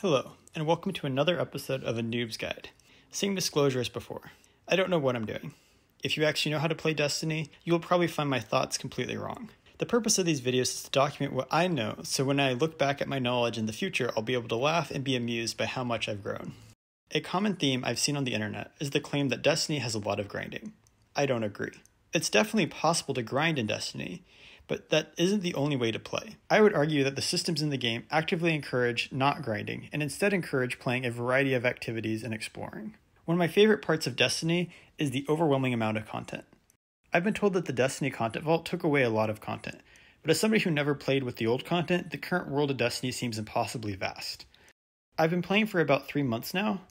Hello, and welcome to another episode of A Noob's Guide. Same disclosure as before. I don't know what I'm doing. If you actually know how to play Destiny, you will probably find my thoughts completely wrong. The purpose of these videos is to document what I know, so when I look back at my knowledge in the future, I'll be able to laugh and be amused by how much I've grown. A common theme I've seen on the internet is the claim that Destiny has a lot of grinding. I don't agree. It's definitely possible to grind in Destiny, but that isn't the only way to play. I would argue that the systems in the game actively encourage not grinding, and instead encourage playing a variety of activities and exploring. One of my favorite parts of Destiny is the overwhelming amount of content. I've been told that the Destiny content vault took away a lot of content, but as somebody who never played with the old content, the current world of Destiny seems impossibly vast. I've been playing for about 3 months now,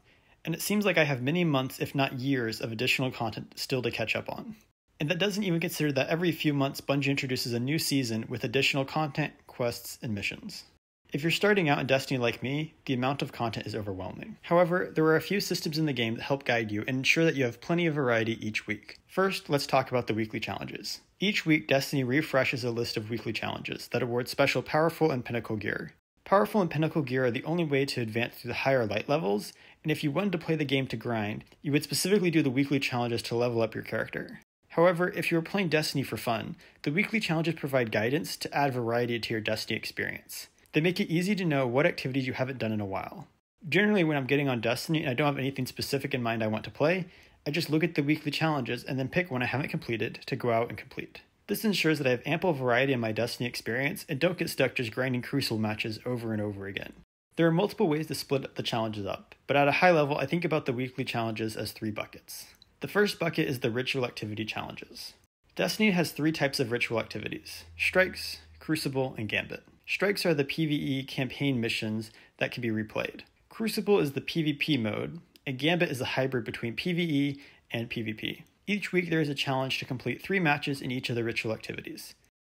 and it seems like I have many months, if not years, of additional content still to catch up on. And that doesn't even consider that every few months Bungie introduces a new season with additional content, quests, and missions. If you're starting out in Destiny like me, the amount of content is overwhelming. However, there are a few systems in the game that help guide you and ensure that you have plenty of variety each week. First, let's talk about the weekly challenges. Each week, Destiny refreshes a list of weekly challenges that award special powerful and pinnacle gear. Powerful and pinnacle gear are the only way to advance through the higher light levels, and if you wanted to play the game to grind, you would specifically do the weekly challenges to level up your character. However, if you are playing Destiny for fun, the weekly challenges provide guidance to add variety to your Destiny experience. They make it easy to know what activities you haven't done in a while. Generally, when I'm getting on Destiny and I don't have anything specific in mind I want to play, I just look at the weekly challenges and then pick one I haven't completed to go out and complete. This ensures that I have ample variety in my Destiny experience and don't get stuck just grinding Crucible matches over and over again. There are multiple ways to split the challenges up, but at a high level, I think about the weekly challenges as 3 buckets. The first bucket is the ritual activity challenges. Destiny has 3 types of ritual activities: Strikes, Crucible, and Gambit. Strikes are the PvE campaign missions that can be replayed. Crucible is the PvP mode, and Gambit is a hybrid between PvE and PvP. Each week there is a challenge to complete 3 matches in each of the ritual activities,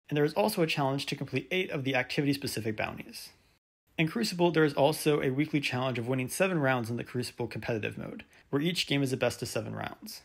and there is also a challenge to complete 8 of the activity-specific bounties. In Crucible, there is also a weekly challenge of winning 7 rounds in the Crucible competitive mode, where each game is a best of 7 rounds.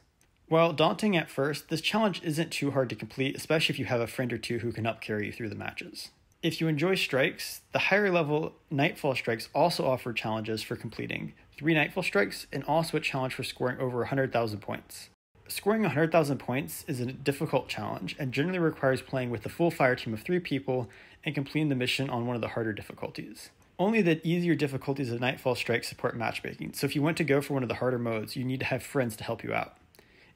While daunting at first, this challenge isn't too hard to complete, especially if you have a friend or two who can help carry you through the matches. If you enjoy strikes, the higher level Nightfall strikes also offer challenges for completing 3 Nightfall strikes and also a challenge for scoring over 100,000 points. Scoring 100,000 points is a difficult challenge and generally requires playing with a full fire team of 3 people and completing the mission on one of the harder difficulties. Only the easier difficulties of Nightfall strikes support matchmaking, so if you want to go for one of the harder modes, you need to have friends to help you out.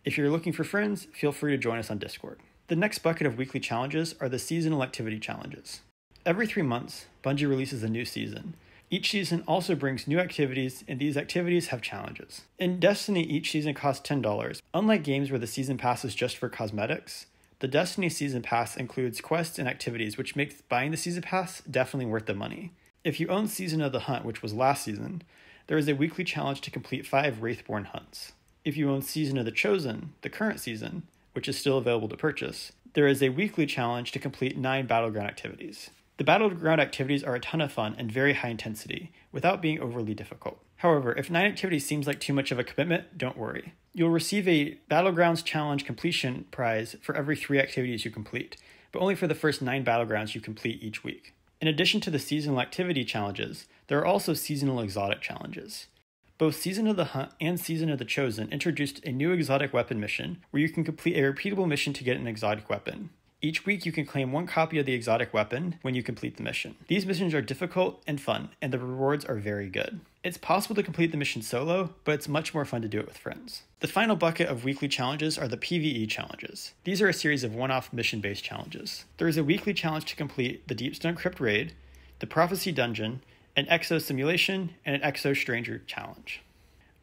If you're looking for friends, feel free to join us on Discord. The next bucket of weekly challenges are the seasonal activity challenges. Every 3 months, Bungie releases a new season. Each season also brings new activities, and these activities have challenges. In Destiny, each season costs $10. Unlike games where the season pass is just for cosmetics, the Destiny season pass includes quests and activities, which makes buying the season pass definitely worth the money. If you own Season of the Hunt, which was last season, there is a weekly challenge to complete 5 Wraithborn hunts. If you own Season of the Chosen, the current season, which is still available to purchase, there is a weekly challenge to complete 9 Battleground Activities. The Battleground Activities are a ton of fun and very high intensity, without being overly difficult. However, if 9 activities seems like too much of a commitment, don't worry. You'll receive a Battlegrounds Challenge completion prize for every 3 activities you complete, but only for the first 9 Battlegrounds you complete each week. In addition to the seasonal activity challenges, there are also seasonal exotic challenges. Both Season of the Hunt and Season of the Chosen introduced a new exotic weapon mission where you can complete a repeatable mission to get an exotic weapon. Each week you can claim 1 copy of the exotic weapon when you complete the mission. These missions are difficult and fun, and the rewards are very good. It's possible to complete the mission solo, but it's much more fun to do it with friends. The final bucket of weekly challenges are the PvE challenges. These are a series of one-off mission-based challenges. There is a weekly challenge to complete the Deepstone Crypt Raid, the Prophecy Dungeon, an Exo Simulation, and an Exo Stranger challenge.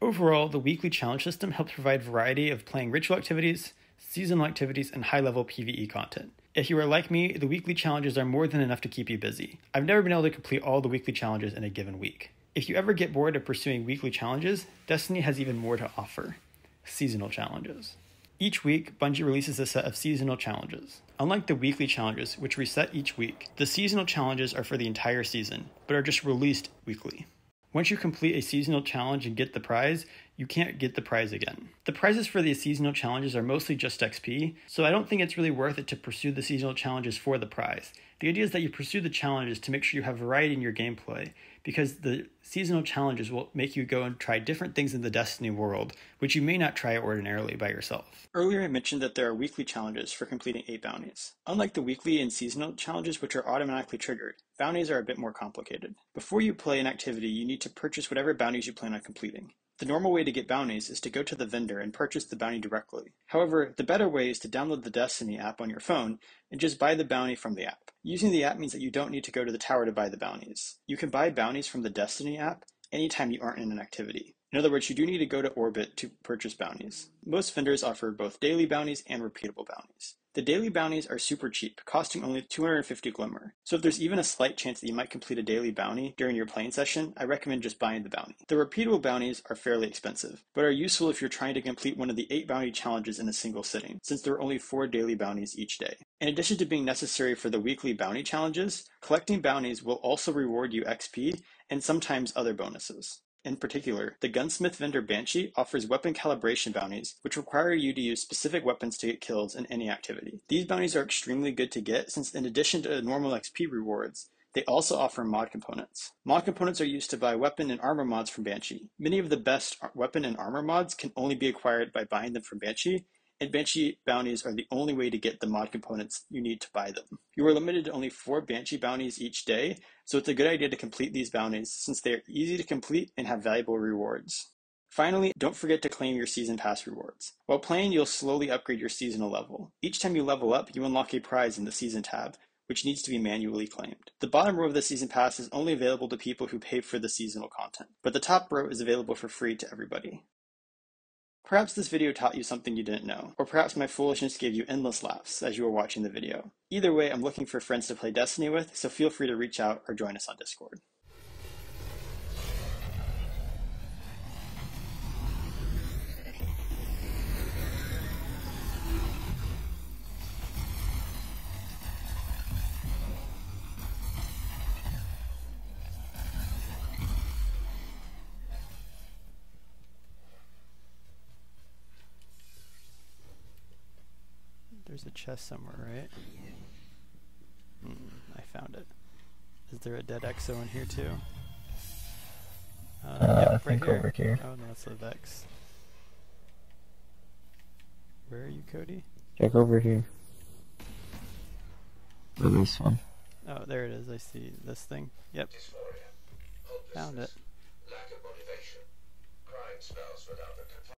Overall, the weekly challenge system helps provide variety of playing ritual activities, seasonal activities, and high-level PvE content. If you are like me, the weekly challenges are more than enough to keep you busy. I've never been able to complete all the weekly challenges in a given week. If you ever get bored of pursuing weekly challenges, Destiny has even more to offer: seasonal challenges. Each week, Bungie releases a set of seasonal challenges. Unlike the weekly challenges, which reset each week, the seasonal challenges are for the entire season, but are just released weekly. Once you complete a seasonal challenge and get the prize, you can't get the prize again. The prizes for these seasonal challenges are mostly just XP, so I don't think it's really worth it to pursue the seasonal challenges for the prize. The idea is that you pursue the challenges to make sure you have variety in your gameplay, because the seasonal challenges will make you go and try different things in the Destiny world, which you may not try ordinarily by yourself. Earlier I mentioned that there are weekly challenges for completing 8 bounties. Unlike the weekly and seasonal challenges, which are automatically triggered, bounties are a bit more complicated. Before you play an activity, you need to purchase whatever bounties you plan on completing. The normal way to get bounties is to go to the vendor and purchase the bounty directly. However, the better way is to download the Destiny app on your phone and just buy the bounty from the app. Using the app means that you don't need to go to the tower to buy the bounties. You can buy bounties from the Destiny app anytime you aren't in an activity. In other words, you do need to go to Orbit to purchase bounties. Most vendors offer both daily bounties and repeatable bounties. The daily bounties are super cheap, costing only 250 glimmer. So if there's even a slight chance that you might complete a daily bounty during your playing session, I recommend just buying the bounty. The repeatable bounties are fairly expensive, but are useful if you're trying to complete one of the 8 bounty challenges in a single sitting, since there are only 4 daily bounties each day. In addition to being necessary for the weekly bounty challenges, collecting bounties will also reward you XP and sometimes other bonuses. In particular, the gunsmith vendor Banshee offers weapon calibration bounties, which require you to use specific weapons to get kills in any activity. These bounties are extremely good to get, since in addition to normal XP rewards, they also offer mod components. Mod components are used to buy weapon and armor mods from Banshee. Many of the best weapon and armor mods can only be acquired by buying them from Banshee, and Banshee bounties are the only way to get the mod components you need to buy them. You are limited to only 4 Banshee bounties each day, so it's a good idea to complete these bounties since they are easy to complete and have valuable rewards. Finally, don't forget to claim your season pass rewards. While playing, you'll slowly upgrade your seasonal level. Each time you level up, you unlock a prize in the season tab, which needs to be manually claimed. The bottom row of the season pass is only available to people who pay for the seasonal content, but the top row is available for free to everybody. Perhaps this video taught you something you didn't know, or perhaps my foolishness gave you endless laughs as you were watching the video. Either way, I'm looking for friends to play Destiny with, so feel free to reach out or join us on Discord. There's a chest somewhere, right? I found it. Is there a dead Exo in here too? Yep, I think right over here. Oh no, it's a Vex. Where are you, Cody? Check over here. Oh, this one. Oh, there it is. I see this thing. Yep. Found it. Lack of motivation. Crime spells without the